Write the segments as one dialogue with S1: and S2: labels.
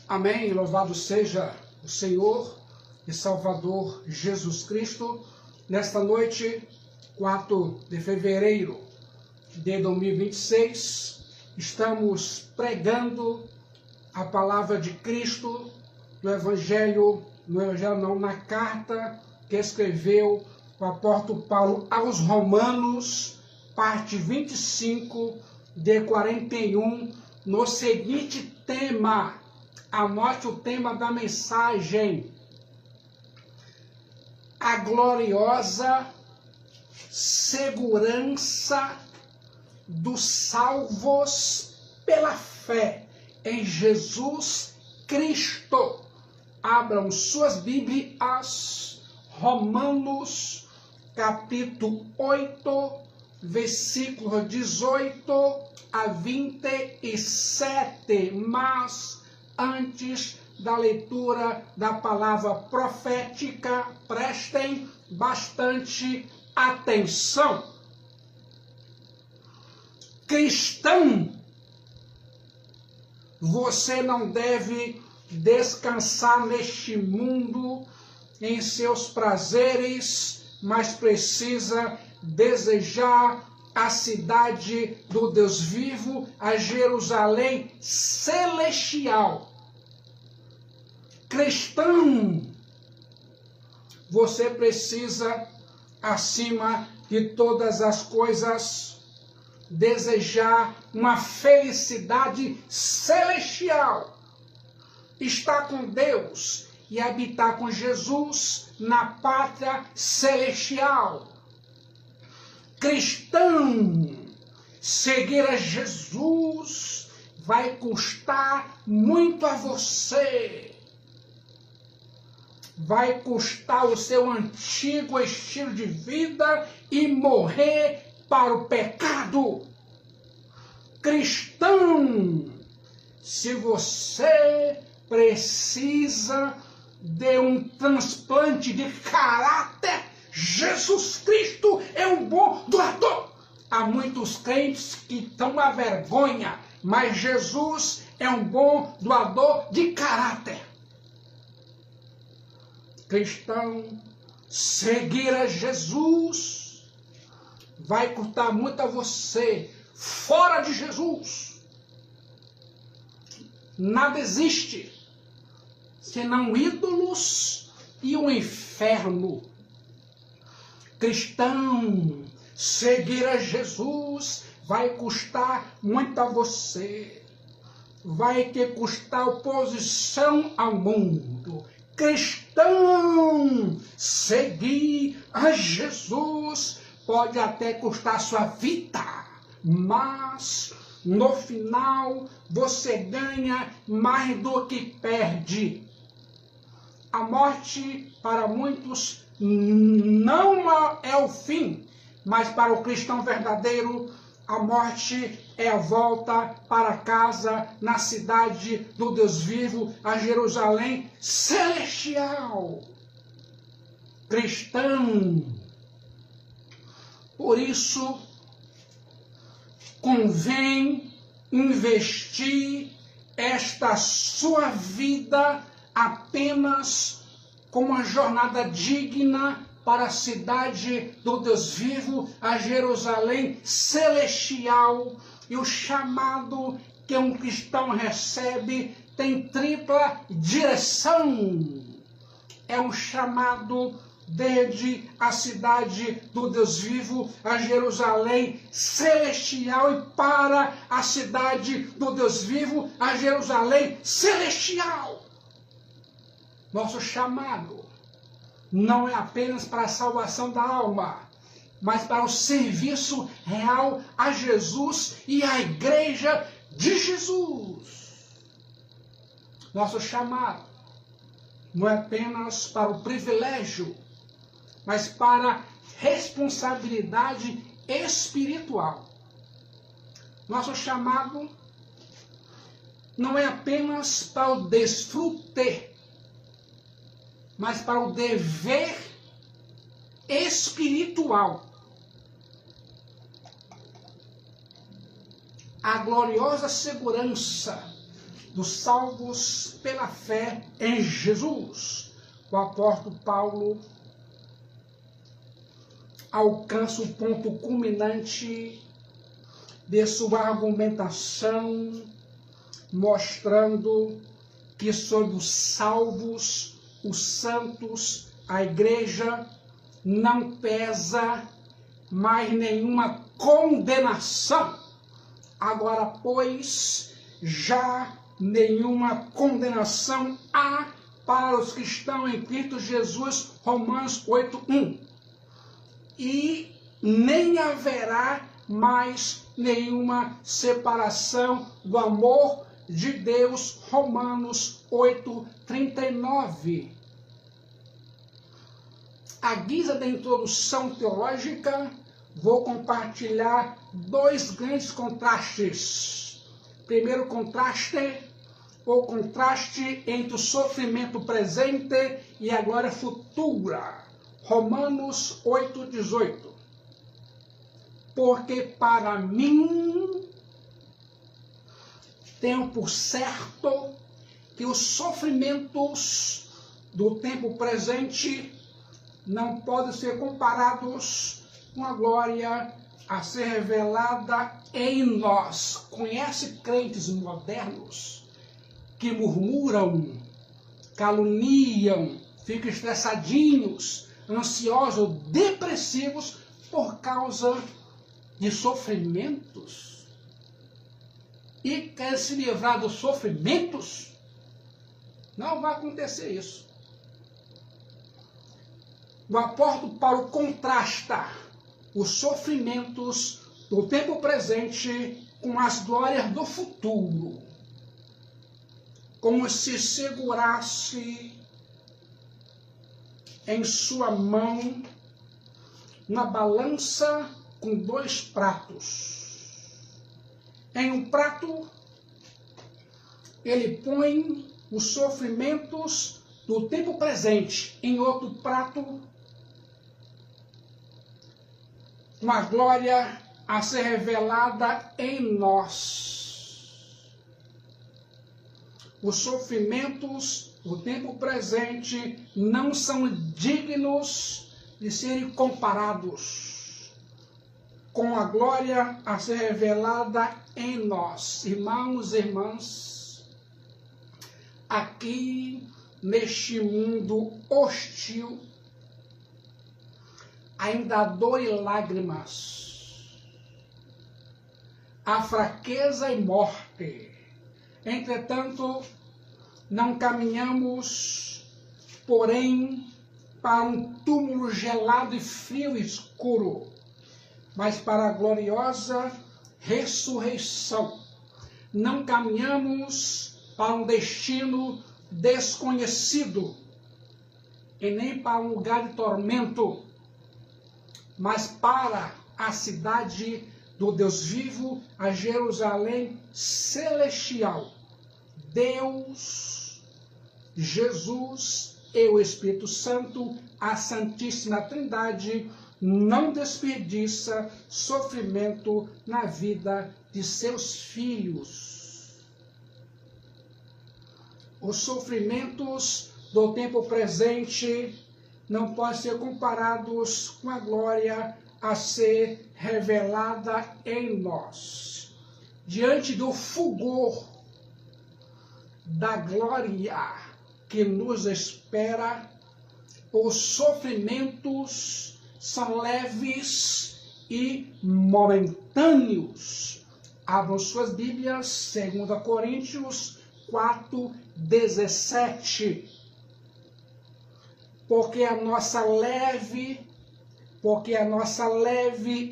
S1: Amém. Louvado seja o Senhor e Salvador Jesus Cristo. Nesta noite, 4 de fevereiro de 2026, estamos pregando a palavra de Cristo na carta que escreveu o apóstolo Paulo aos Romanos, parte 25, de 41, no seguinte tema. Anote o tema da mensagem: a gloriosa segurança dos salvos pela fé em Jesus Cristo. Abram suas Bíblias, Romanos, capítulo 8, versículo 18 a 27. Mas antes da leitura da palavra profética, prestem bastante atenção. Cristão, você não deve descansar neste mundo em seus prazeres, mas precisa desejar a cidade do Deus vivo, a Jerusalém celestial. Cristão, você precisa, acima de todas as coisas, desejar uma felicidade celestial. Estar com Deus e habitar com Jesus na pátria celestial. Cristão, seguir a Jesus vai custar muito a você. Vai custar o seu antigo estilo de vida e morrer para o pecado. Cristão, se você precisa de um transplante de caráter, Jesus Cristo é um bom doador. Há muitos crentes que estão à vergonha, mas Jesus é um bom doador de caráter. Cristão, seguir a Jesus vai custar muito a você. Fora de Jesus, nada existe senão ídolos e o inferno. Cristão, seguir a Jesus vai custar muito a você. Vai te custar oposição ao mundo. Cristão, seguir a Jesus pode até custar sua vida, mas no final você ganha mais do que perde. A morte para muitos não é o fim, mas para o cristão verdadeiro, a morte é a volta para casa na cidade do Deus vivo, a Jerusalém celestial. Cristão, por isso, convém investir esta sua vida apenas com uma jornada digna para a cidade do Deus vivo, a Jerusalém celestial. E o chamado que um cristão recebe tem tripla direção. É um chamado desde a cidade do Deus vivo, a Jerusalém celestial, e para a cidade do Deus vivo, a Jerusalém celestial. Nosso chamado não é apenas para a salvação da alma, mas para o serviço real a Jesus e à igreja de Jesus. Nosso chamado não é apenas para o privilégio, mas para a responsabilidade espiritual. Nosso chamado não é apenas para o desfrute, mas para o dever espiritual. A gloriosa segurança dos salvos pela fé em Jesus. O apóstolo Paulo alcança o ponto culminante de sua argumentação, mostrando que sobre os salvos, os santos, a igreja, não pesa mais nenhuma condenação. Agora, pois, já nenhuma condenação há para os que estão em Cristo Jesus, Romanos 8:1. E nem haverá mais nenhuma separação do amor de Deus, Romanos 8:39. À guisa da introdução teológica, vou compartilhar dois grandes contrastes. Primeiro contraste, o contraste entre o sofrimento presente e a glória futura. Romanos 8:18. Porque para mim, tenho por certo que os sofrimentos do tempo presente não podem ser comparados com a glória a ser revelada em nós. Conhece crentes modernos que murmuram, caluniam, ficam estressadinhos, ansiosos, depressivos por causa de sofrimentos? E quer se livrar dos sofrimentos? Não vai acontecer isso. O apóstolo Paulo contrasta os sofrimentos do tempo presente com as glórias do futuro, como se segurasse em sua mão uma balança com dois pratos. Em um prato, ele põe os sofrimentos do tempo presente, em outro prato, uma glória a ser revelada em nós. Os sofrimentos do tempo presente não são dignos de serem comparados com a glória a ser revelada em nós. Irmãos e irmãs, aqui neste mundo hostil, ainda há dor e lágrimas, há fraqueza e morte. Entretanto, não caminhamos, porém, para um túmulo gelado e frio e escuro, mas para a gloriosa ressurreição. Não caminhamos para um destino desconhecido e nem para um lugar de tormento, mas para a cidade do Deus vivo, a Jerusalém celestial. Deus, Jesus e o Espírito Santo, a Santíssima Trindade, não desperdiça sofrimento na vida de seus filhos. Os sofrimentos do tempo presente não podem ser comparados com a glória a ser revelada em nós. Diante do fulgor da glória que nos espera, os sofrimentos são leves e momentâneos. Abram suas Bíblias, 2 Coríntios 4:17. Porque a nossa leve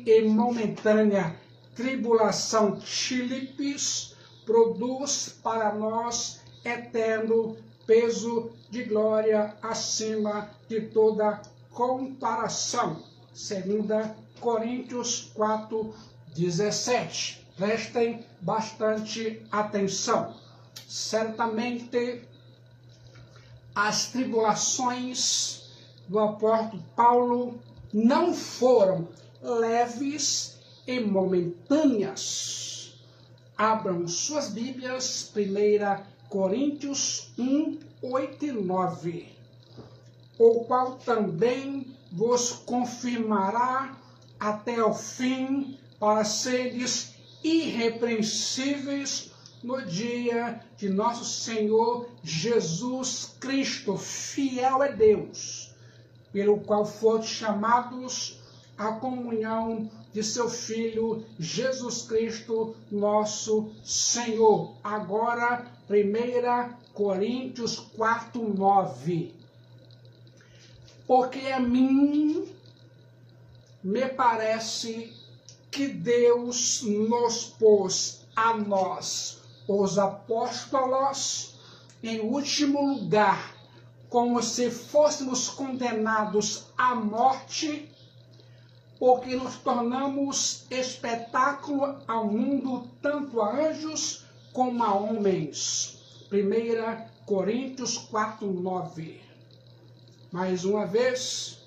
S1: e momentânea tribulação tílipes produz para nós eterno peso de glória acima de toda comparação. 2 Coríntios 4:17. Prestem bastante atenção. Certamente as tribulações do apóstolo Paulo não foram leves e momentâneas. Abram suas Bíblias, 1 Coríntios 1, 8 e 9. O qual também vos confirmará até o fim, para seres irrepreensíveis no dia de nosso Senhor Jesus Cristo. Fiel é Deus, pelo qual foste chamados à comunhão de seu Filho Jesus Cristo, nosso Senhor. Agora, 1 Coríntios 4, 9. Porque a mim me parece que Deus nos pôs a nós, os apóstolos, em último lugar, como se fôssemos condenados à morte, porque nos tornamos espetáculo ao mundo, tanto a anjos como a homens. 1 Coríntios 4, 9. Mais uma vez,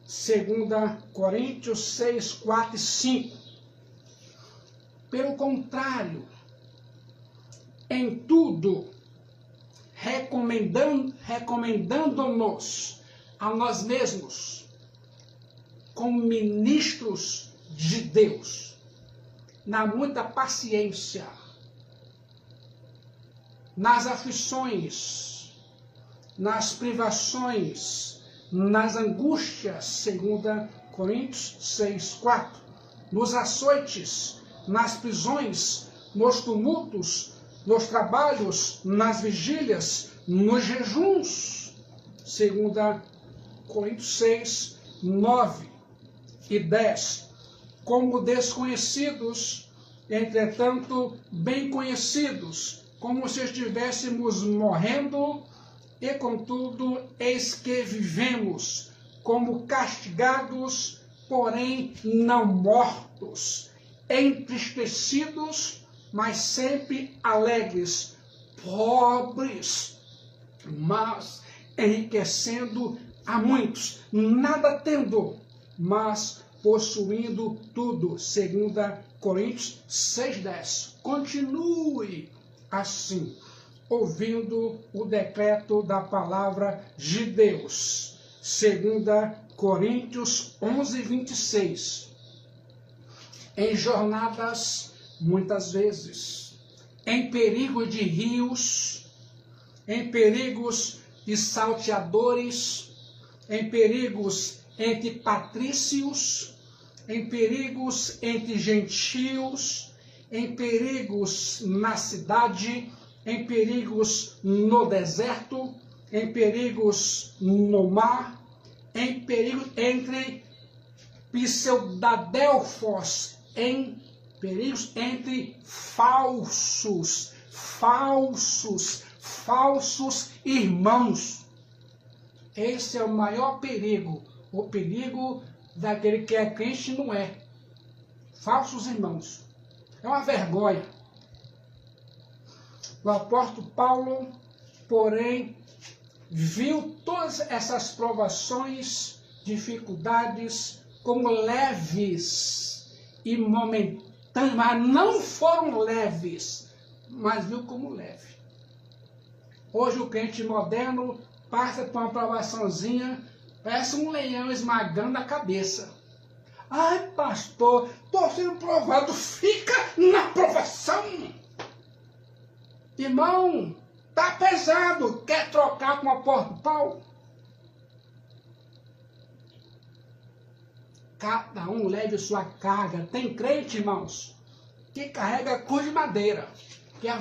S1: 2 Coríntios 6, 4 e 5. Pelo contrário, em tudo, recomendando-nos a nós mesmos, como ministros de Deus, na muita paciência, nas aflições, nas privações, nas angústias, 2 Coríntios 6, 4, nos açoites, nas prisões, nos tumultos, nos trabalhos, nas vigílias, nos jejuns, 2 Coríntios 6, 9 e 10, como desconhecidos, entretanto bem conhecidos, como se estivéssemos morrendo, e contudo, eis que vivemos, como castigados, porém não mortos, entristecidos, mas sempre alegres, pobres, mas enriquecendo a muitos, nada tendo, mas possuindo tudo. 2 Coríntios 6,10. Continue assim, ouvindo o decreto da palavra de Deus. 2 Coríntios 11, 26. Em jornadas, muitas vezes, em perigo de rios, em perigos de salteadores, em perigos entre patrícios, em perigos entre gentios, em perigos na cidade, em perigos no deserto, em perigos no mar, em perigos entre pseudadelfos, em perigos entre falsos irmãos. Esse é o maior perigo, o perigo daquele que é crente não é. Falsos irmãos. É uma vergonha. O apóstolo Paulo, porém, viu todas essas provações, dificuldades, como leves e momentâneas, mas não foram leves, mas viu como leve. Hoje o crente moderno passa por uma provaçãozinha, parece um leão esmagando a cabeça. Ai, pastor, estou sendo provado, fica na provação. Irmão, tá pesado, quer trocar com o apóstolo Paulo? Cada um leve sua carga. Tem crente, irmãos, que carrega cruz de madeira, que é a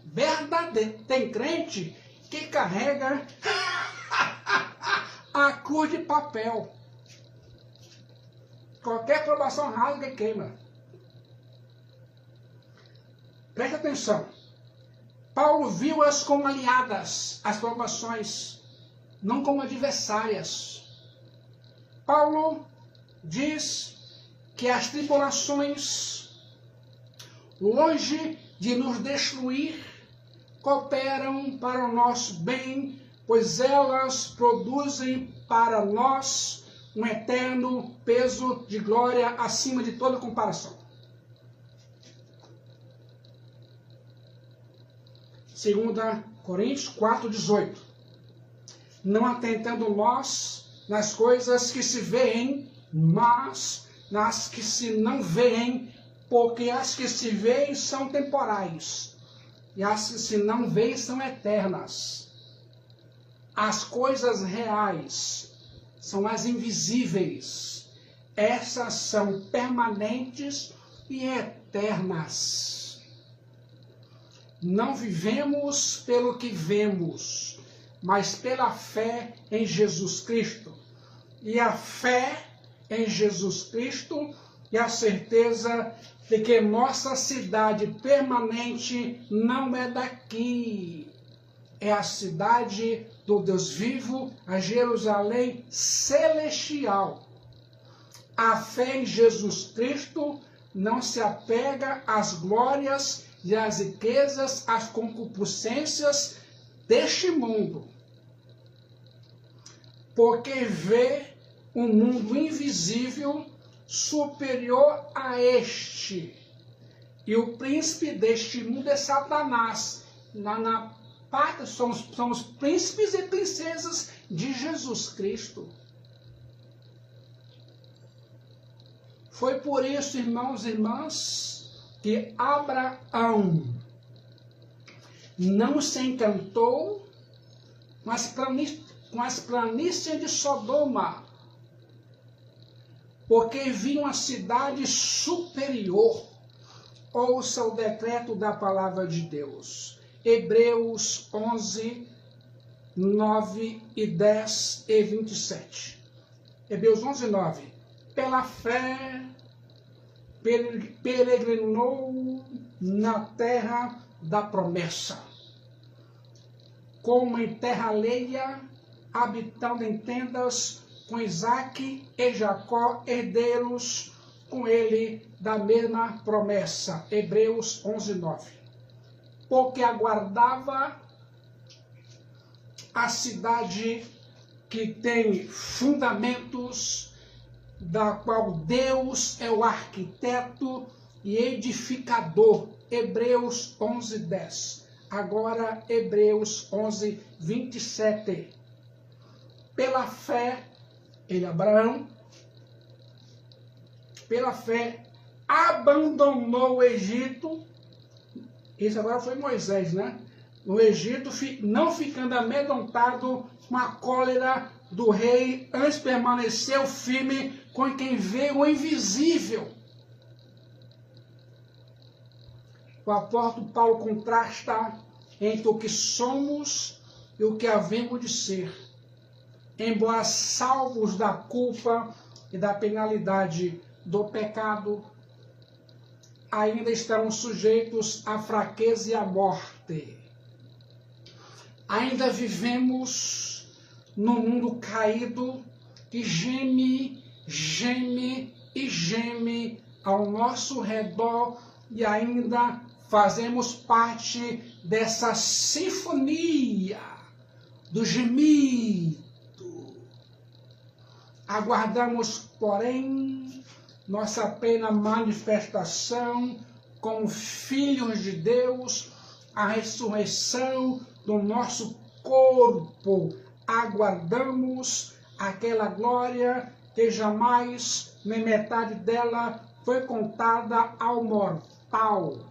S1: verdadeira. Tem crente que carrega a cruz de papel. Qualquer provação rasga e queima. Preste atenção. Paulo viu-as como aliadas, as provações, não como adversárias. Paulo diz que as tribulações, longe de nos destruir, cooperam para o nosso bem, pois elas produzem para nós um eterno peso de glória acima de toda comparação. 2 Coríntios 4,18. Não atentando nós nas coisas que se veem, mas nas que se não veem, porque as que se veem são temporais, e as que se não veem são eternas. As coisas reais são as invisíveis. Essas são permanentes e eternas. Não vivemos pelo que vemos, mas pela fé em Jesus Cristo. E a fé em Jesus Cristo e a certeza de que nossa cidade permanente não é daqui. É a cidade do Deus vivo, a Jerusalém celestial. A fé em Jesus Cristo não se apega às glórias e às riquezas, às concupiscências deste mundo, porque vê um mundo invisível superior a este, e o príncipe deste mundo é Satanás. Na parte são os príncipes e princesas de Jesus Cristo. Foi por isso, irmãos e irmãs, que Abraão não se encantou com as planícies de Sodoma, porque viu uma cidade superior. Ouça o decreto da palavra de Deus. Hebreus 11, 9 e 10 e 27. Hebreus 11, 9. Pela fé, peregrinou na terra da promessa, como em terra alheia, habitando em tendas com Isaque e Jacó, herdeiros com ele da mesma promessa. Hebreus 11, 9. Porque aguardava a cidade que tem fundamentos, da qual Deus é o arquiteto e edificador. Hebreus 11, 10. Agora, Hebreus 11, 27. Pela fé, ele, Abraão, pela fé, abandonou o Egito. Isso agora foi Moisés, né? No Egito, não ficando amedrontado com a cólera do rei, antes permaneceu firme com quem vê o invisível. O apóstolo Paulo contrasta entre o que somos e o que havemos de ser. Embora salvos da culpa e da penalidade do pecado, ainda estamos sujeitos à fraqueza e à morte. Ainda vivemos num mundo caído que geme, geme e geme ao nosso redor, e ainda fazemos parte dessa sinfonia do gemido. Aguardamos, porém, nossa plena manifestação como filhos de Deus, a ressurreição do nosso corpo. Aguardamos aquela glória que jamais, nem metade dela, foi contada ao mortal.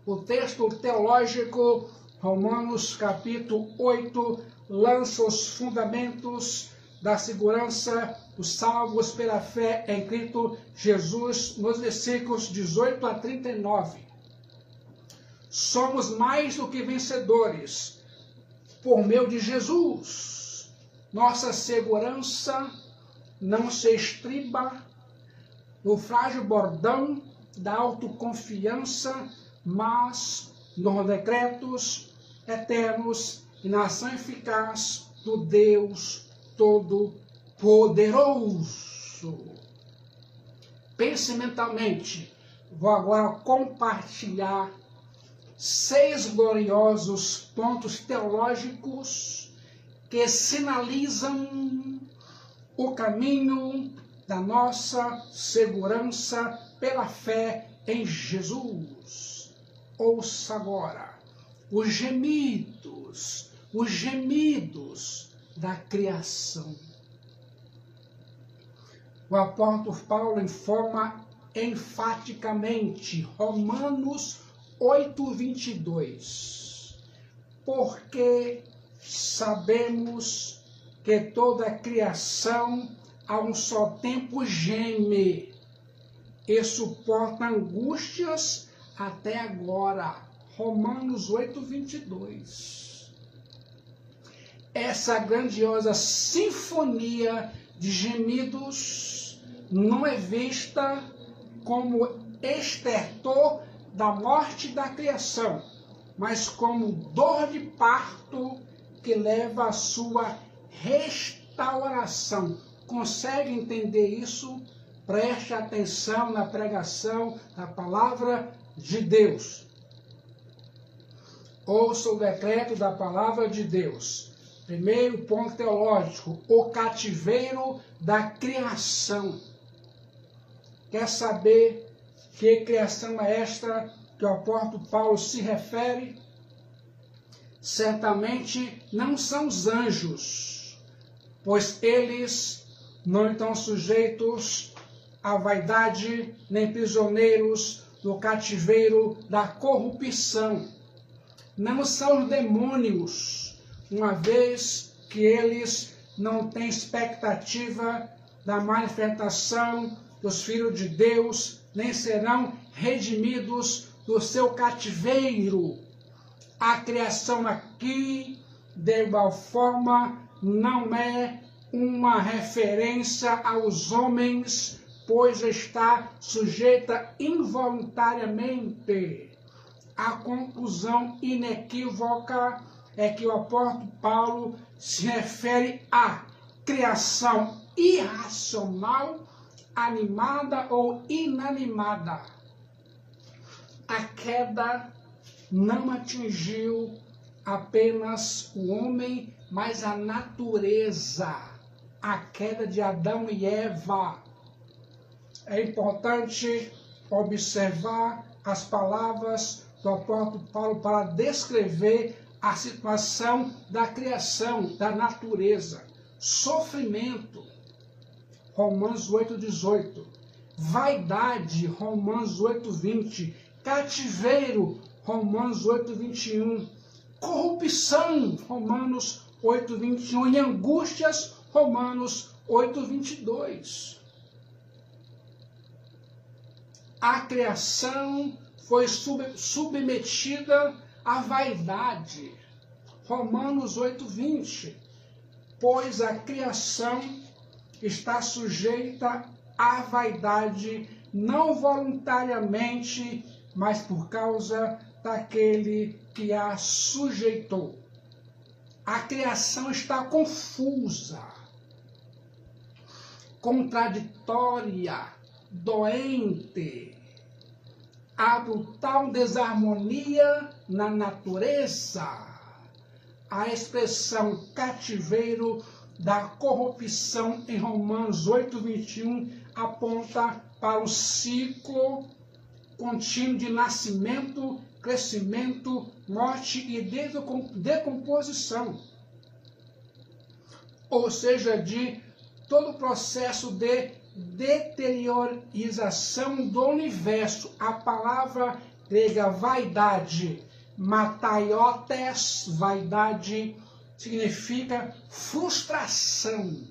S1: O texto teológico, Romanos capítulo 8, lança os fundamentos da segurança dos salvos pela fé em Cristo Jesus, nos versículos 18 a 39. Somos mais do que vencedores por meio de Jesus. Nossa segurança não se estriba no frágil bordão da autoconfiança, mas nos decretos eternos e na ação eficaz do Deus Todo-Poderoso. Pense mentalmente. Vou agora compartilhar 6 gloriosos pontos teológicos que sinalizam o caminho da nossa segurança pela fé em Jesus. Ouça agora. os gemidos da criação. O apóstolo Paulo informa enfaticamente, Romanos 8:22, porque sabemos que toda a criação a um só tempo geme e suporta angústias até agora. Romanos 8:22. Essa grandiosa sinfonia de gemidos não é vista como estertor da morte da criação, mas como dor de parto que leva à sua restauração. Consegue entender isso? Preste atenção na pregação da palavra de Deus. Ouça o decreto da palavra de Deus. Primeiro ponto teológico, o cativeiro da criação. Quer saber que criação é esta que o apóstolo Paulo se refere? Certamente não são os anjos, pois eles não estão sujeitos à vaidade, nem prisioneiros do cativeiro da corrupção. Não são os demônios, uma vez que eles não têm expectativa da manifestação dos filhos de Deus, nem serão redimidos do seu cativeiro. A criação aqui, de igual forma, não é uma referência aos homens, pois está sujeita involuntariamente. A conclusão inequívoca é que o apóstolo Paulo se refere à criação irracional, animada ou inanimada. A queda não atingiu apenas o homem, mas a natureza. A queda de Adão e Eva. É importante observar as palavras do apóstolo Paulo para descrever a situação da criação, da natureza. Sofrimento, Romanos 8:18. Vaidade, Romanos 8:20. Cativeiro, Romanos 8:21. Corrupção, Romanos 8:21. E angústias, Romanos 8:22. A criação foi submetida à vaidade. Romanos 8:20. Pois a criação está sujeita à vaidade, não voluntariamente, mas por causa daquele que a sujeitou. A criação está confusa, contraditória, doente. Há brutal desarmonia na natureza. A expressão cativeiro da corrupção em Romanos 8:21 aponta para o ciclo contínuo de nascimento, crescimento, morte e decomposição. Ou seja, de todo o processo de deteriorização do universo. A palavra grega vaidade, mataiotes, vaidade, significa frustração,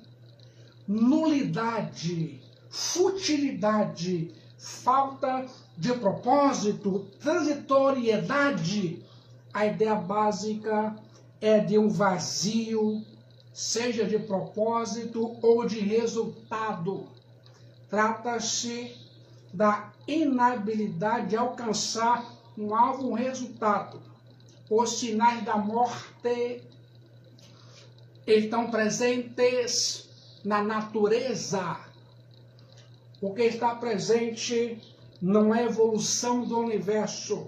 S1: nulidade, futilidade, falta de propósito, transitoriedade. A ideia básica é de um vazio, seja de propósito ou de resultado. Trata-se da inabilidade de alcançar um alvo, um resultado. Os sinais da morte estão presentes na natureza. O que está presente não é a evolução do universo,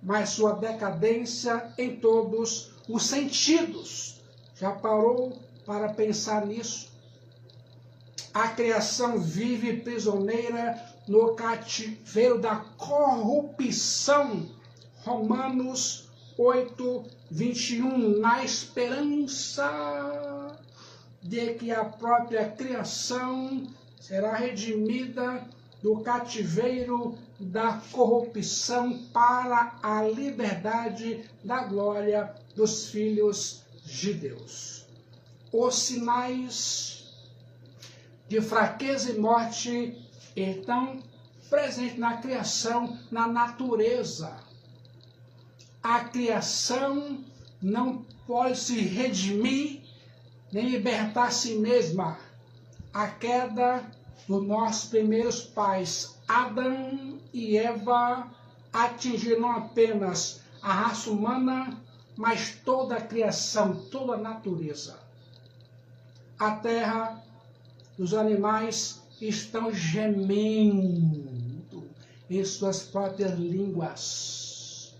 S1: mas sua decadência em todos os sentidos. Já parou para pensar nisso? A criação vive prisioneira no cativeiro da corrupção. Romanos 8:21, na esperança de que a própria criação será redimida do cativeiro da corrupção para a liberdade da glória dos filhos de Deus. Os sinais de fraqueza e morte estão presentes na criação, na natureza. A criação não pode se redimir nem libertar a si mesma. A queda dos nossos primeiros pais, Adão e Eva, atingiram não apenas a raça humana, mas toda a criação, toda a natureza. A terra, os animais estão gemendo em suas próprias línguas.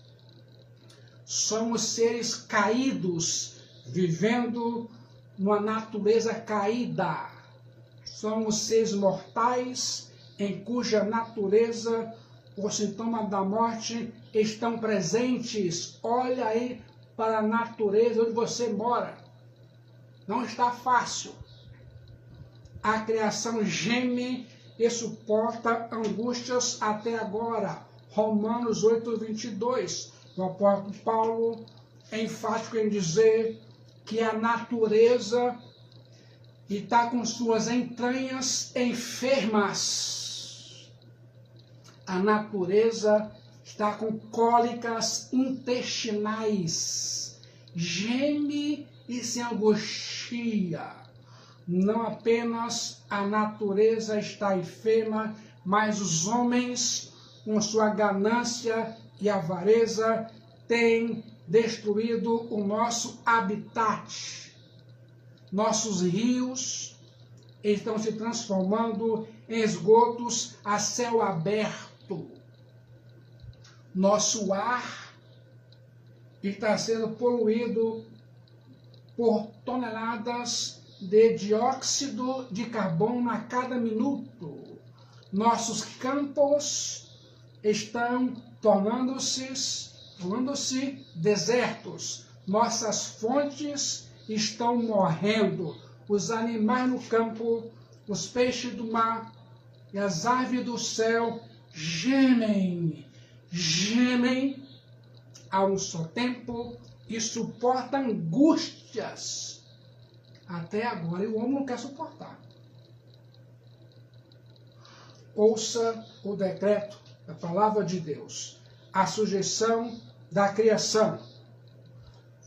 S1: Somos seres caídos, vivendo numa natureza caída. Somos seres mortais, em cuja natureza os sintomas da morte estão presentes. Olha aí para a natureza onde você mora. Não está fácil. A criação geme e suporta angústias até agora. Romanos 8:22. O apóstolo Paulo é enfático em dizer que a natureza está com suas entranhas enfermas. A natureza está com cólicas intestinais. Geme e se angustia. Não apenas a natureza está enferma, mas os homens, com sua ganância e avareza, têm destruído o nosso habitat. Nossos rios estão se transformando em esgotos a céu aberto. Nosso ar está sendo poluído por toneladas de dióxido de carbono a cada minuto. Nossos campos estão tornando-se desertos. Nossas fontes estão morrendo. Os animais no campo, os peixes do mar e as aves do céu gemem a um só tempo e suportam angústias. Até agora, e o homem não quer suportar. Ouça o decreto da palavra de Deus. A sujeição da criação.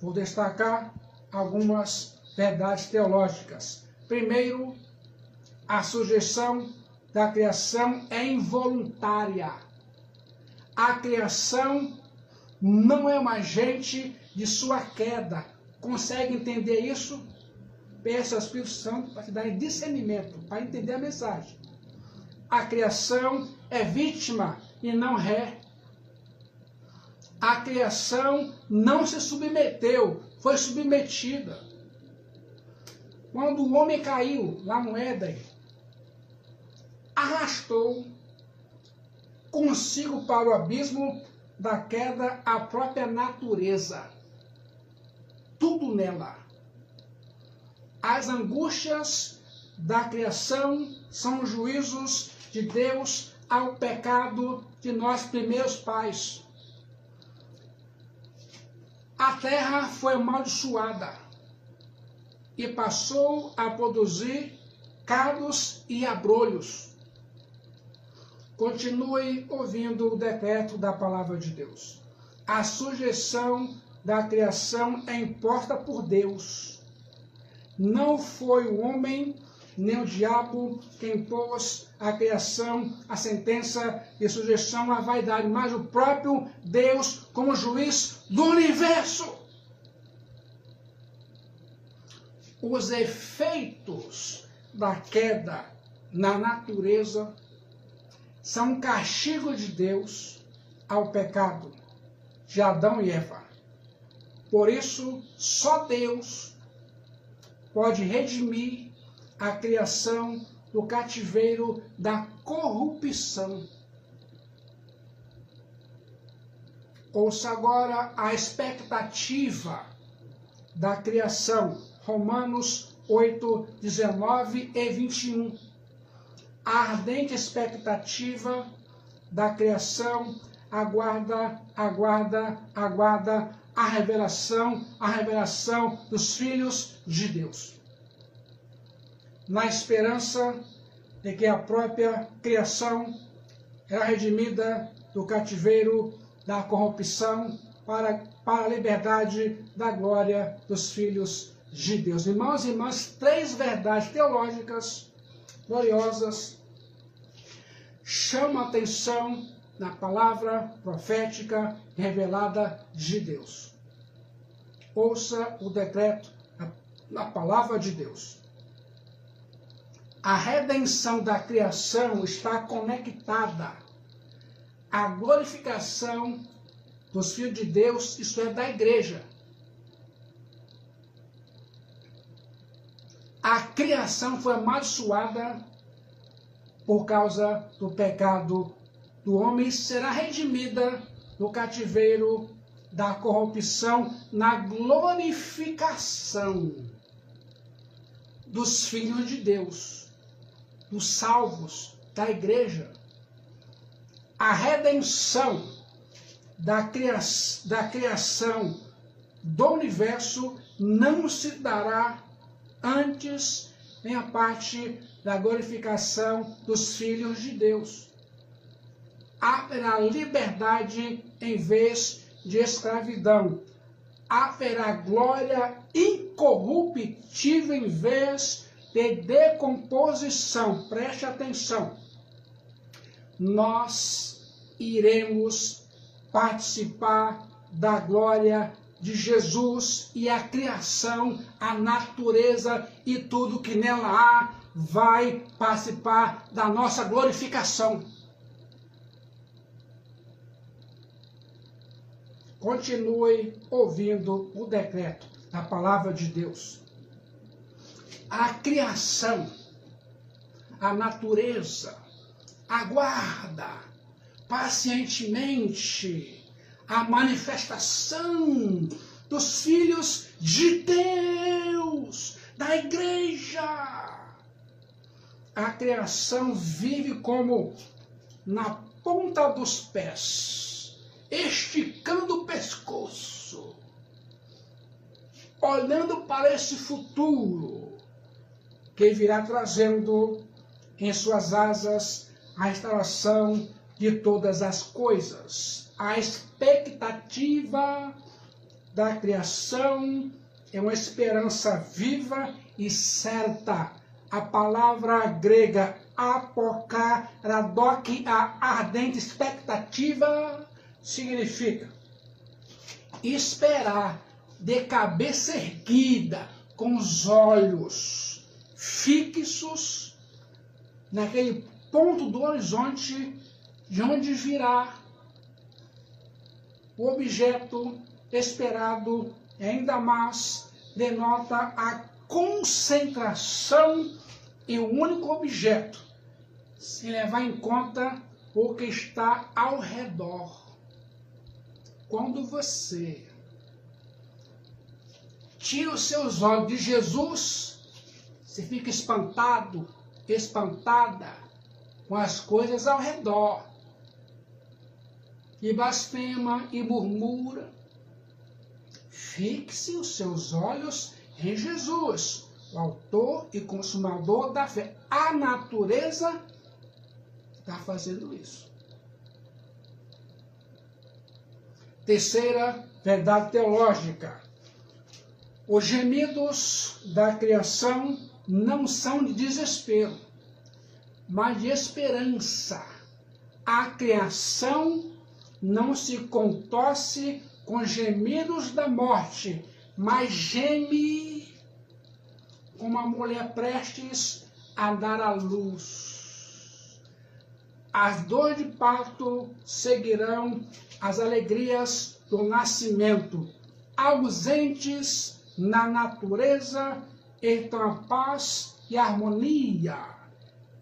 S1: Vou destacar algumas verdades teológicas. Primeiro, a sujeição da criação é involuntária. A criação não é um agente de sua queda. Consegue entender isso? Peça ao Espírito Santo para te dar discernimento, para entender a mensagem. A criação é vítima e não ré. A criação não se submeteu, foi submetida. Quando o homem caiu lá no Éden, arrastou consigo para o abismo da queda a própria natureza. Tudo nela. As angústias da criação são juízos de Deus ao pecado de nossos primeiros pais. A terra foi amaldiçoada e passou a produzir cardos e abrolhos. Continue ouvindo o decreto da palavra de Deus. A sujeição da criação é imposta por Deus. Não foi o homem nem o diabo que impôs à criação a sentença de sujeição à vaidade, mas o próprio Deus como juiz do universo. Os efeitos da queda na natureza são um castigo de Deus ao pecado de Adão e Eva. Por isso, só Deus pode redimir a criação do cativeiro da corrupção. Ouça agora a expectativa da criação. Romanos 8, 19 e 21. A ardente expectativa da criação aguarda a revelação dos filhos de Deus. Na esperança de que a própria criação será redimida do cativeiro da corrupção para a liberdade da glória dos filhos de Deus. Irmãos e irmãs, 3 verdades teológicas gloriosas chamam a atenção na palavra profética revelada de Deus. Ouça o decreto na palavra de Deus. A redenção da criação está conectada à glorificação dos filhos de Deus, isto é, da igreja. A criação foi amaldiçoada por causa do pecado do homem e será redimida do cativeiro da corrupção na glorificação dos filhos de Deus, dos salvos, da igreja. A redenção da criação do universo não se dará antes nem a parte da glorificação dos filhos de Deus. Haverá liberdade em vez de escravidão. Haverá glória incorruptível em vez de decomposição. Preste atenção. Nós iremos participar da glória de Jesus e a criação, a natureza e tudo que nela há vai participar da nossa glorificação. Continue ouvindo o decreto da palavra de Deus. A criação, a natureza, aguarda pacientemente a manifestação dos filhos de Deus, da igreja. A criação vive como na ponta dos pés, esticando o pescoço, olhando para esse futuro que virá trazendo em suas asas a restauração de todas as coisas. A expectativa da criação é uma esperança viva e certa. A palavra grega apocaradok, a ardente expectativa, significa esperar de cabeça erguida, com os olhos fixos naquele ponto do horizonte de onde virá o objeto esperado. Ainda mais denota a concentração em um único objeto, sem levar em conta o que está ao redor. Quando você tira os seus olhos de Jesus, você fica espantado, espantada com as coisas ao redor, e blasfema e murmura. Fixe os seus olhos em Jesus, o autor e consumador da fé. A natureza está fazendo isso. Terceira verdade teológica. Os gemidos da criação não são de desespero, mas de esperança. A criação não se contorce com gemidos da morte, mas geme como uma mulher prestes a dar à luz. As dores de parto seguirão as alegrias do nascimento. Ausentes na natureza estão a paz e a harmonia.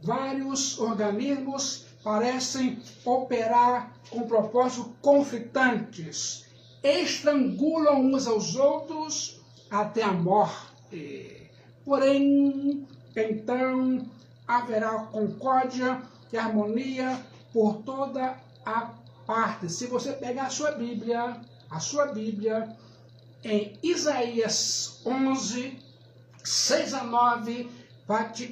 S1: Vários organismos parecem operar com propósitos conflitantes, estrangulam uns aos outros até a morte. Porém, então haverá concórdia e harmonia por toda a parte. Se você pegar a sua Bíblia, em Isaías 11, 6 a 9,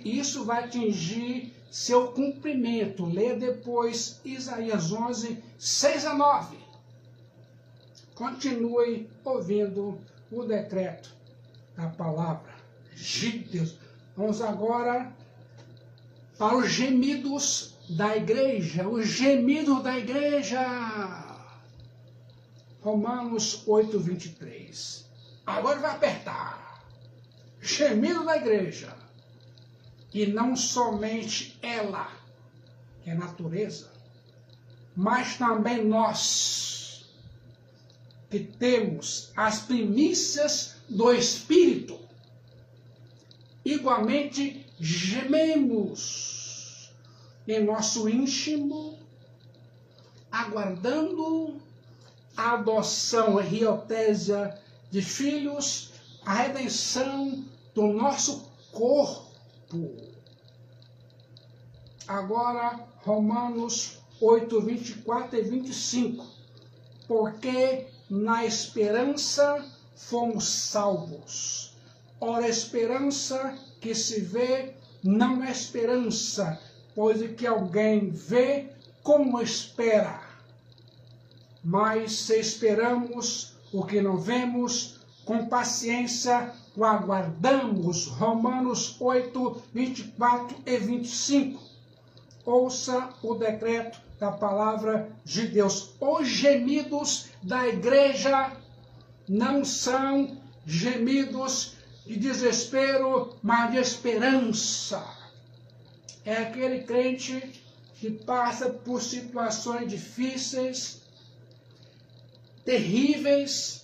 S1: isso vai atingir seu cumprimento. Leia depois Isaías 11, 6 a 9. Continue ouvindo o decreto da palavra de Deus. Vamos agora para os gemidos da igreja. Os gemidos da igreja. Romanos 8, 23. Agora vai apertar. Gemido da igreja. E não somente ela, que é natureza, mas também nós, que temos as primícias do Espírito, igualmente gememos em nosso íntimo, aguardando a adoção e riotésia de filhos, a redenção do nosso corpo. Agora, Romanos 8, 24 e 25. Porque na esperança fomos salvos. Ora, a esperança que se vê não é esperança, pois o que alguém vê, como espera? Mas se esperamos o que não vemos, com paciência o aguardamos. Romanos 8, 24 e 25. Ouça o decreto da palavra de Deus. Os gemidos da igreja não são gemidos de desespero, mas de esperança. É aquele crente que passa por situações difíceis, terríveis,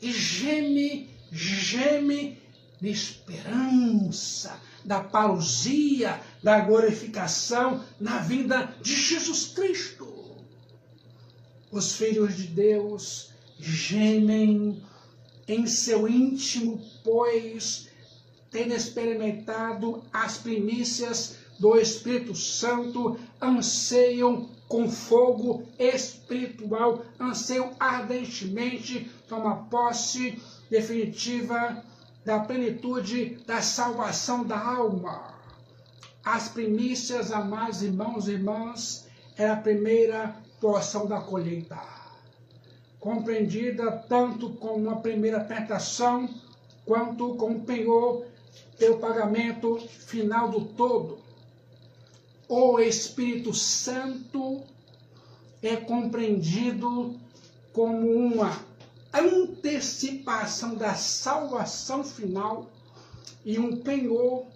S1: e geme de esperança, da parousia, da glorificação na vinda de Jesus Cristo. Os filhos de Deus gemem em seu íntimo, pois tendo experimentado as primícias do Espírito Santo, anseiam com fogo espiritual, anseiam ardentemente tomar posse definitiva da plenitude da salvação da alma. As primícias, amados irmãos e irmãs, é a primeira porção da colheita, compreendida tanto como uma primeira tentação, quanto como penhor pelo pagamento final do todo. O Espírito Santo é compreendido como uma antecipação da salvação final e um penhor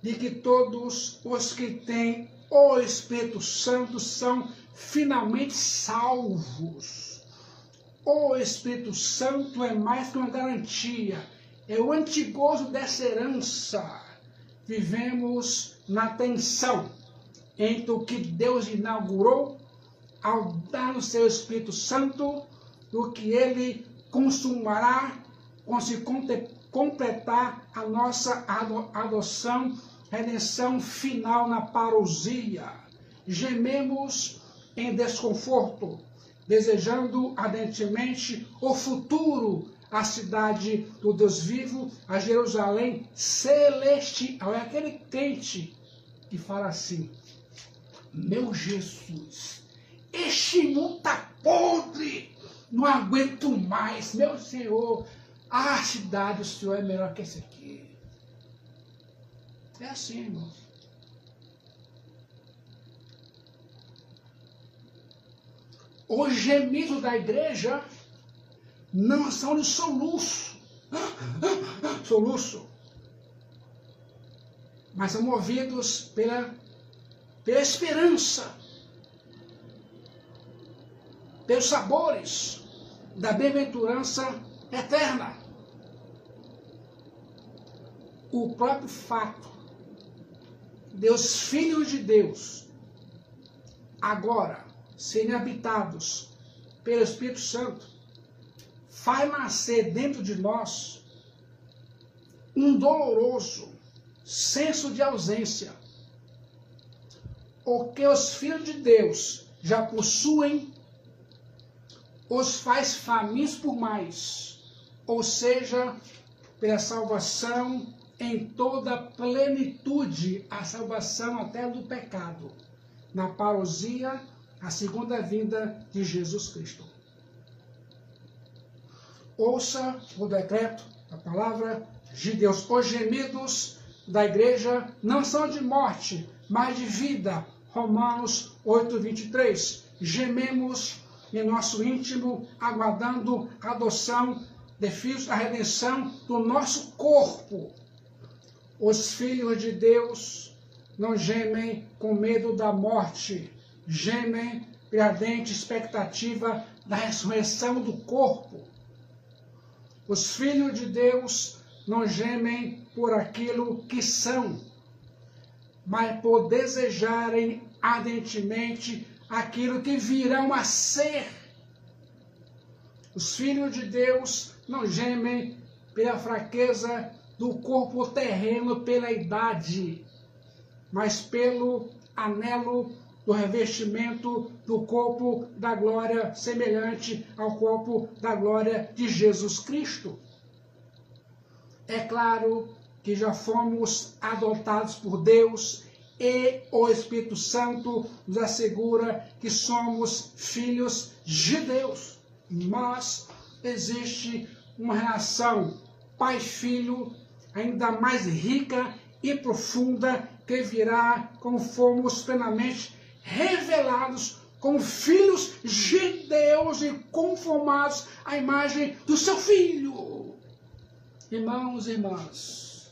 S1: de que todos os que têm o Espírito Santo são finalmente salvos. O Espírito Santo é mais que uma garantia, é o antigozo dessa herança. Vivemos na tensão entre o que Deus inaugurou ao dar o seu Espírito Santo, do que ele consumará quando se completar a nossa adoção, redenção final na parousia. Gememos em desconforto, desejando ardentemente o futuro, a cidade do Deus vivo, a Jerusalém celestial. É aquele crente que fala assim: meu Jesus, este mundo está podre, não aguento mais, meu Senhor, a cidade do Senhor é melhor que esse aqui. É assim, irmãos. Os gemidos da igreja não são de soluço, mas são movidos pela esperança, pelos sabores da bem-aventurança eterna. O próprio fato de os filhos de Deus agora serem habitados pelo Espírito Santo, faz nascer dentro de nós um doloroso senso de ausência. O que os filhos de Deus já possuem os faz famintos por mais, ou seja, pela salvação em toda plenitude, a salvação até do pecado, na parousia, a segunda vinda de Jesus Cristo. Ouça o decreto, a palavra de Deus. Os gemidos da igreja não são de morte, mas de vida. Romanos 8:23. Gememos em nosso íntimo, aguardando a adoção de filhos, a redenção do nosso corpo. Os filhos de Deus não gemem com medo da morte, gemem pela ardente expectativa da ressurreição do corpo. Os filhos de Deus não gemem por aquilo que são, mas por desejarem ardentemente aquilo que virão a ser. Os filhos de Deus não gemem pela fraqueza do corpo terreno, pela idade, mas pelo anelo do revestimento do corpo da glória, semelhante ao corpo da glória de Jesus Cristo. É claro que já fomos adotados por Deus e o Espírito Santo nos assegura que somos filhos de Deus. Mas existe uma relação pai-filho ainda mais rica e profunda que virá quando formos plenamente revelados como filhos de Deus e conformados à imagem do seu Filho. Irmãos e irmãs,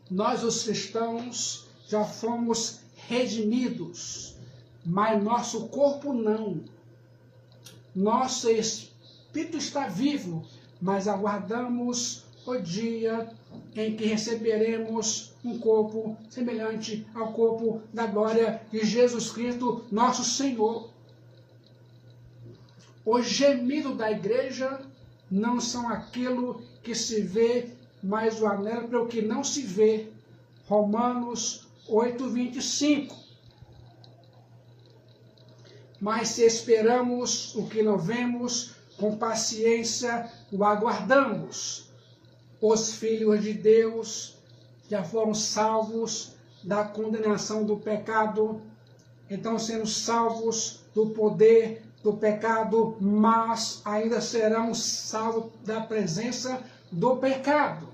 S1: nós os cristãos já fomos redimidos, mas nosso corpo não. Nosso espírito está vivo, mas aguardamos o dia em que receberemos um corpo semelhante ao corpo da glória de Jesus Cristo, nosso Senhor. O gemido da igreja não são aquilo que se vê, mas o anelo pelo que não se vê. Romanos 8:25. Mas se esperamos o que não vemos, com paciência o aguardamos. Os filhos de Deus já foram salvos da condenação do pecado, então sendo salvos do poder do pecado, mas ainda serão salvos da presença do pecado.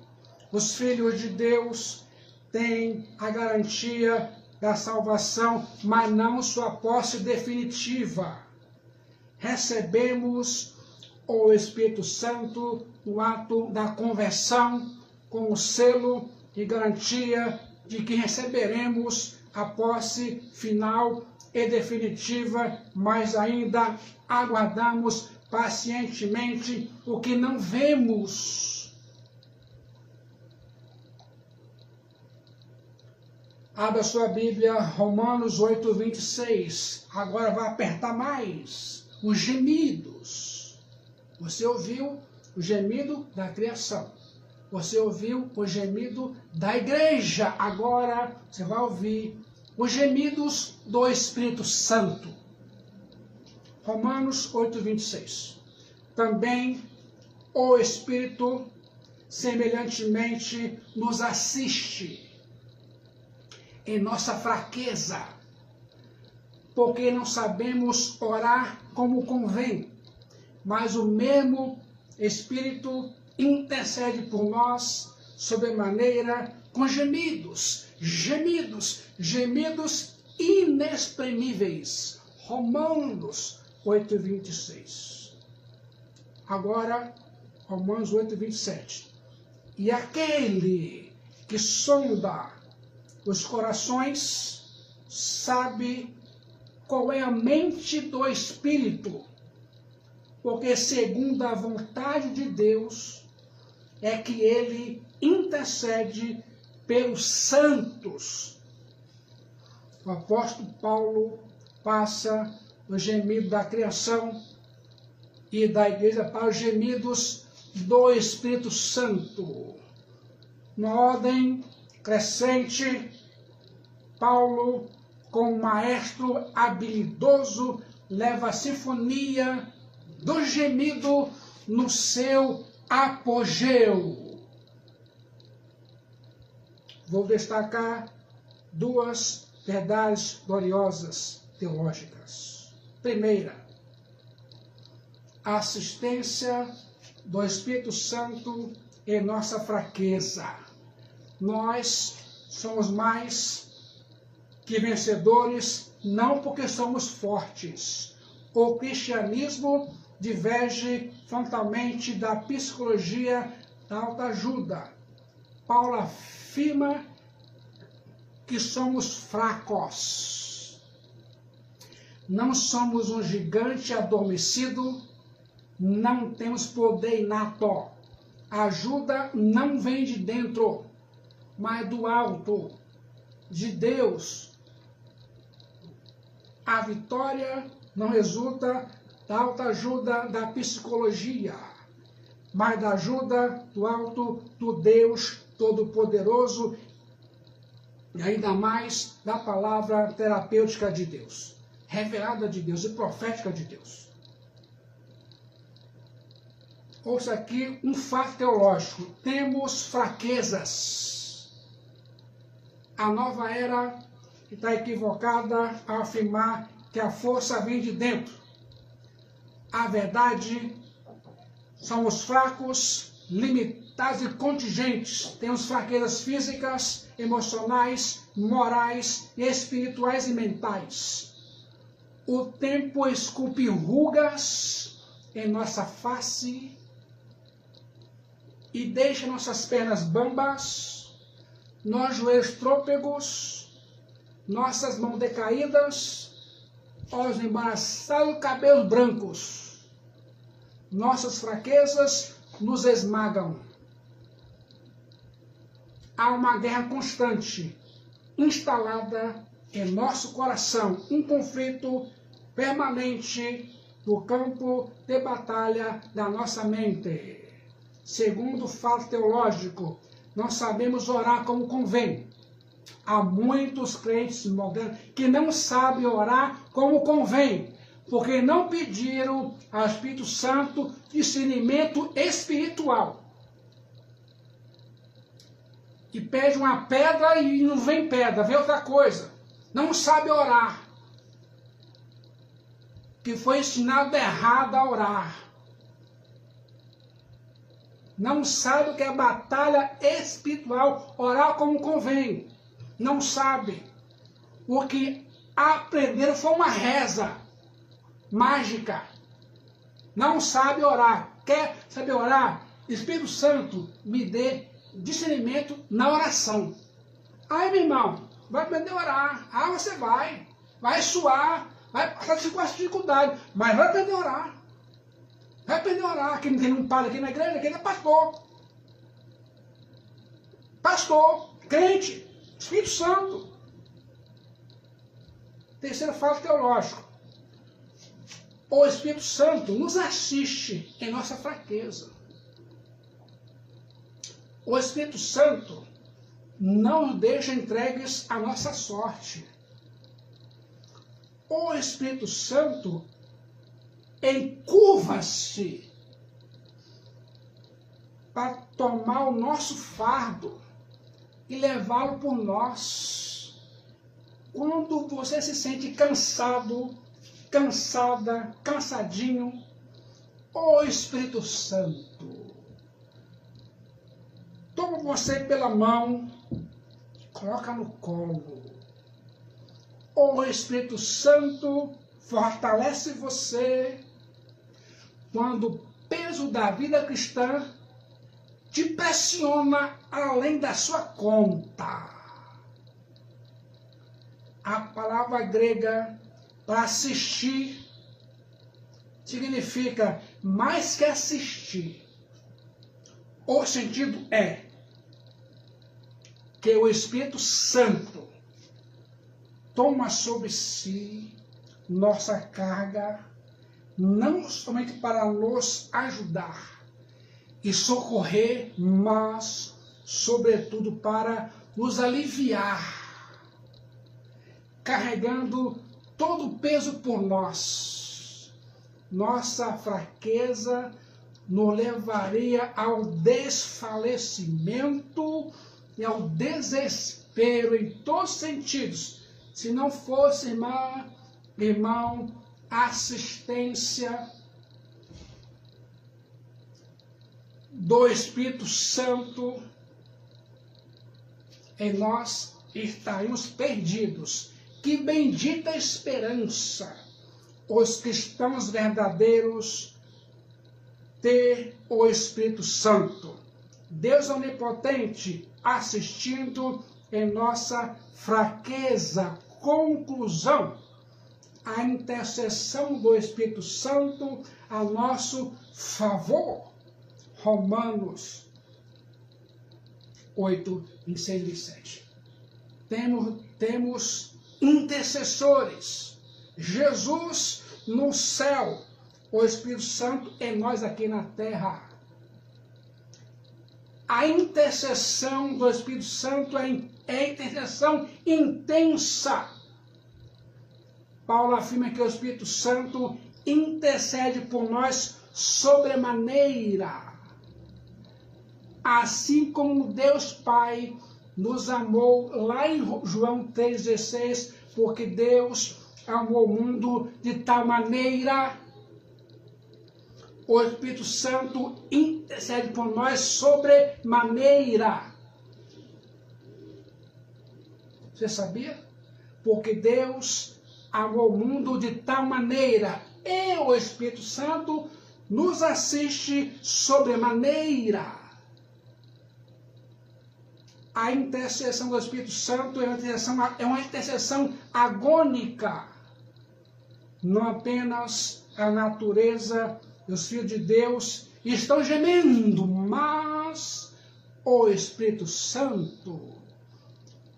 S1: Os filhos de Deus têm a garantia da salvação, mas não sua posse definitiva. Recebemos o Espírito Santo no ato da conversão, com o selo e garantia de que receberemos a posse final e definitiva, mas ainda aguardamos pacientemente o que não vemos. Abra sua Bíblia, Romanos 8:26. Agora vai apertar mais. Os gemidos. Você ouviu o gemido da criação. Você ouviu o gemido da igreja. Agora você vai ouvir os gemidos do Espírito Santo. Romanos 8:26. Também o Espírito semelhantemente nos assiste em nossa fraqueza, porque não sabemos orar como convém, mas o mesmo Espírito intercede por nós sobremaneira com gemidos inexprimíveis. Romanos 8:26. Agora, Romanos 8:27. E aquele que sonda os corações sabe qual é a mente do Espírito, porque segundo a vontade de Deus é que ele intercede pelos santos. O apóstolo Paulo passa o gemido da criação e da igreja para os gemidos do Espírito Santo. Na ordem crescente, Paulo, como maestro habilidoso, leva a sinfonia do gemido no seu apogeu. Vou destacar duas verdades gloriosas teológicas. Primeira, a assistência do Espírito Santo em nossa fraqueza. Nós somos mais que vencedores, não porque somos fortes. O cristianismo diverge frontalmente da psicologia da autoajuda. Paulo afirma que somos fracos. Não somos um gigante adormecido, não temos poder inato. A ajuda não vem de dentro, mas do alto, de Deus. A vitória não resulta da autoajuda da psicologia, mas da ajuda do alto, do Deus Todo-Poderoso, e ainda mais da palavra terapêutica de Deus, revelada de Deus e profética de Deus. Ouça aqui um fato teológico. Temos fraquezas. A nova era está equivocada ao afirmar que a força vem de dentro. A verdade, somos fracos, limitados e contingentes. Temos fraquezas físicas, emocionais, morais, espirituais e mentais. O tempo esculpe rugas em nossa face e deixa nossas pernas bambas, nossos joelhos trôpegos, nossas mãos decaídas, olhos embaraçados, cabelos brancos. Nossas fraquezas nos esmagam. Há uma guerra constante, instalada em nosso coração, um conflito permanente no campo de batalha da nossa mente. Segundo o fato teológico, não sabemos orar como convém. Há muitos crentes modernos que não sabem orar como convém, porque não pediram ao Espírito Santo discernimento espiritual. E pede uma pedra e não vem pedra, vem outra coisa. Não sabe orar. Que foi ensinado errado a orar. Não sabe o que é batalha espiritual, orar como convém. Não sabe. O que aprenderam foi uma reza mágica. Não sabe orar. Quer saber orar? Espírito Santo, me dê discernimento na oração. Aí, meu irmão, vai aprender a orar. Ah, você vai. Vai suar. Vai passar com essa dificuldade. Mas vai aprender a orar. Vai aprender a orar. Quem não para aqui na igreja, quem é pastor. Pastor, crente, Espírito Santo. Terceiro fato teológico. O Espírito Santo nos assiste em nossa fraqueza. O Espírito Santo não nos deixa entregues à nossa sorte. O Espírito Santo encurva-se para tomar o nosso fardo e levá-lo por nós. Quando você se sente cansado, cansada, cansadinho, o Espírito Santo toma você pela mão, coloca no colo. O Espírito Santo fortalece você quando o peso da vida cristã te pressiona além da sua conta. A palavra grega para assistir significa mais que assistir. O sentido é que o Espírito Santo toma sobre si nossa carga, não somente para nos ajudar e socorrer, mas, sobretudo, para nos aliviar, carregando todo o peso por nós. Nossa fraqueza nos levaria ao desfalecimento e ao desespero em todos os sentidos, se não fosse, irmão, assistência do Espírito Santo, em nós estaríamos perdidos. Que bendita esperança os cristãos verdadeiros ter o Espírito Santo, Deus onipotente, assistindo em nossa fraqueza. Conclusão: a intercessão do Espírito Santo a nosso favor. Romanos 8, 26 e 7. Temos intercessores. Jesus no céu, o Espírito Santo em nós aqui na terra. A intercessão do Espírito Santo é intercessão intensa. Paulo afirma que o Espírito Santo intercede por nós sobremaneira. Assim como Deus Pai nos amou, lá em João 3,16, porque Deus amou o mundo de tal maneira, o Espírito Santo intercede por nós sobremaneira. Você sabia? Porque Deus amou o mundo de tal maneira, e o Espírito Santo nos assiste sobremaneira. A intercessão do Espírito Santo é uma intercessão agônica. Não apenas a natureza e os filhos de Deus estão gemendo, mas o Espírito Santo.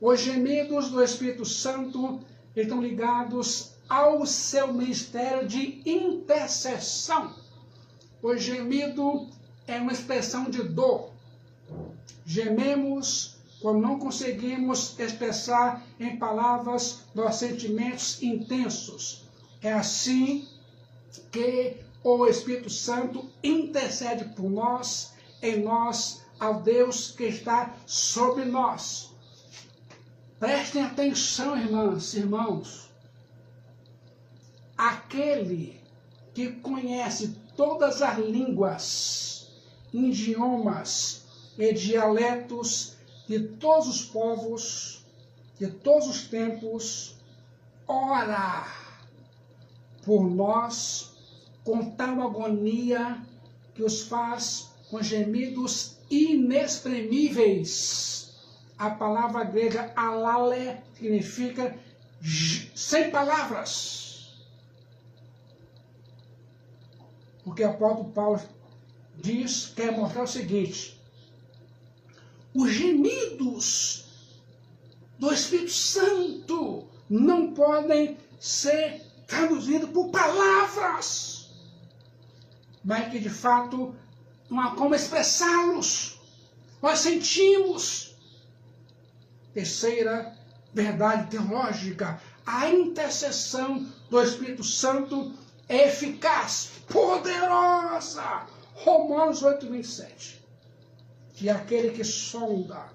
S1: Os gemidos do Espírito Santo estão ligados ao seu ministério de intercessão. O gemido é uma expressão de dor. Gememos quando não conseguimos expressar em palavras nossos sentimentos intensos. É assim que o Espírito Santo intercede por nós, em nós, ao Deus que está sobre nós. Prestem atenção, irmãs e irmãos. Aquele que conhece todas as línguas, idiomas e dialetos de todos os povos, de todos os tempos, ora por nós com tal agonia que os faz com gemidos inexprimíveis. A palavra grega alale significa sem palavras. Porque o apóstolo Paulo quer mostrar o seguinte: os gemidos do Espírito Santo não podem ser traduzidos por palavras, mas que de fato não há como expressá-los. Nós sentimos. Terceira verdade teológica: a intercessão do Espírito Santo é eficaz, poderosa. Romanos 8, 27. E aquele que sonda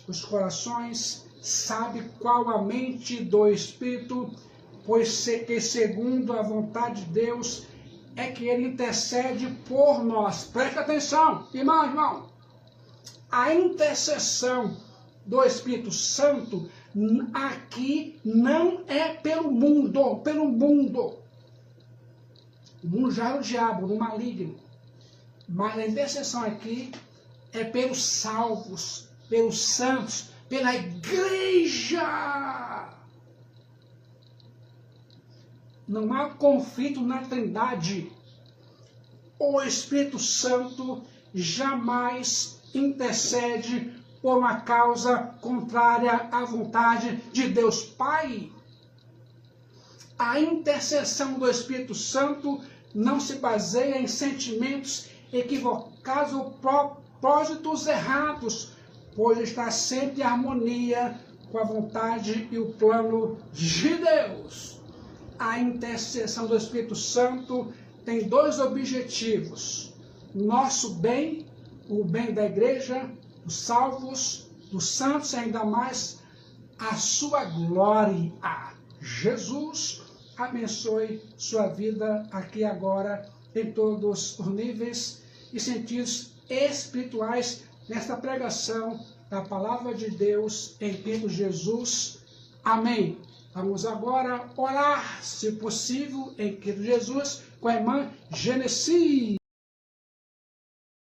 S1: os corações sabe qual a mente do Espírito, pois que segundo a vontade de Deus é que ele intercede por nós. Presta atenção, irmão. A intercessão do Espírito Santo aqui não é pelo mundo. O mundo já é o diabo, o maligno. Mas a intercessão aqui é pelos salvos, pelos santos, pela igreja. Não há conflito na Trindade. O Espírito Santo jamais intercede por uma causa contrária à vontade de Deus Pai. A intercessão do Espírito Santo não se baseia em sentimentos equivocados ou propósitos errados, pois está sempre em harmonia com a vontade e o plano de Deus. A intercessão do Espírito Santo tem dois objetivos: nosso bem, o bem da igreja, dos salvos, dos santos e ainda mais a sua glória. Jesus abençoe sua vida aqui agora, em todos os níveis e sentidos espirituais, nesta pregação da palavra de Deus em Cristo Jesus. Amém. Vamos agora orar, se possível, em Cristo Jesus, com a irmã Genesi.